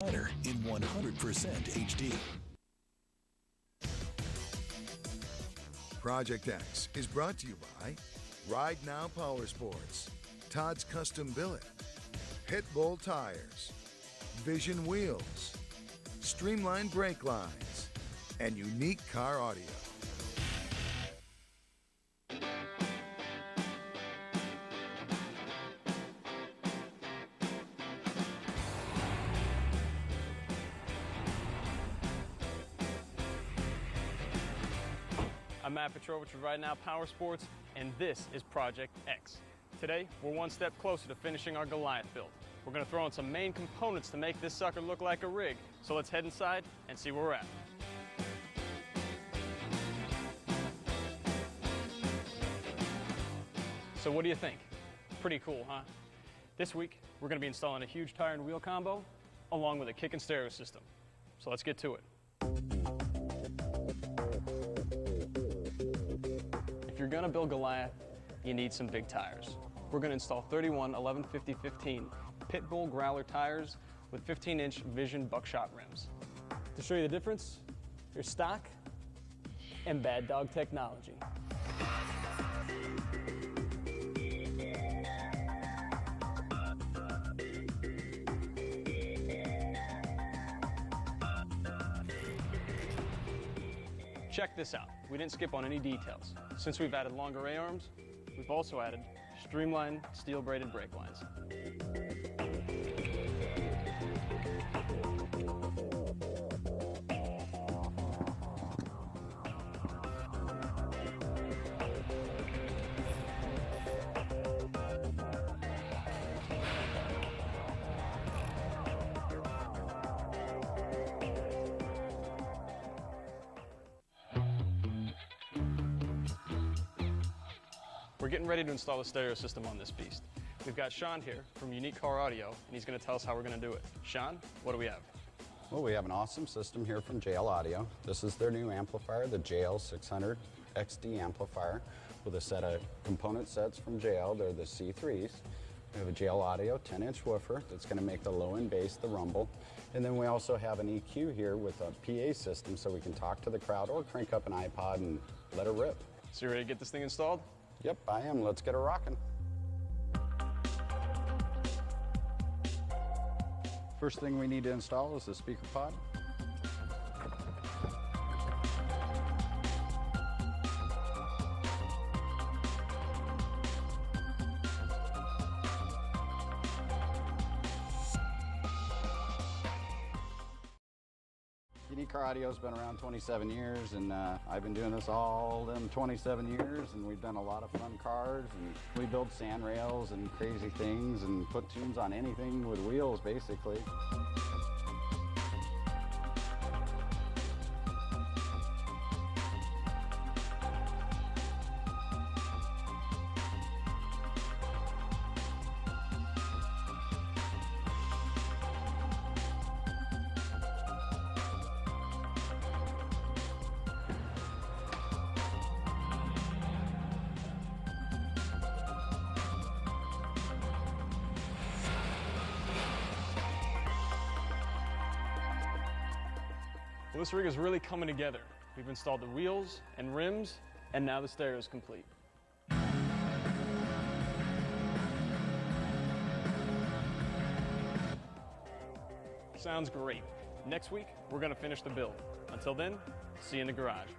in 100% HD. Project X is brought to you by Ride Now Power Sports, Todd's Custom Billet, Pitbull Tires, Vision Wheels, Streamlined Brake Lines, and Unique Car Audio. I'm Matt Petrovich with Ride Now Power Sports, and this is Project X. Today, we're one step closer to finishing our Goliath build. We're going to throw in some main components to make this sucker look like a rig. So let's head inside and see where we're at. So what do you think? Pretty cool, huh? This week, we're going to be installing a huge tire and wheel combo, along with a kick and stereo system. So let's get to it. If you're gonna build Goliath, you need some big tires. We're gonna install 31 1150/15 Pitbull Growler tires with 15-inch Vision buckshot rims. To show you the difference, here's stock and Bad Dog technology. Check this out. We didn't skip on any details. Since we've added longer A-arms, we've also added streamlined steel braided brake lines. We're getting ready to install the stereo system on this beast. We've got Sean here from Unique Car Audio, and he's going to tell us how we're going to do it. Sean, what do we have? Well, we have an awesome system here from JL Audio. This is their new amplifier, the JL 600 XD amplifier, with a set of component sets from JL. They're the C3s. We have a JL Audio 10-inch woofer that's going to make the low end bass the rumble. And then we also have an EQ here with a PA system so we can talk to the crowd or crank up an iPod and let it rip. So you ready to get this thing installed? Yep, I am. Let's get her rocking. First thing we need to install is the speaker pod. Unique Car Audio's been around 27 years, and I've been doing this all them 27 years, and we've done a lot of fun cars, and we build sand rails and crazy things and put tunes on anything with wheels, basically. Well, this rig is really coming together. We've installed the wheels and rims, and now the stereo is complete. Sounds great. Next week, we're going to finish the build. Until then, see you in the garage.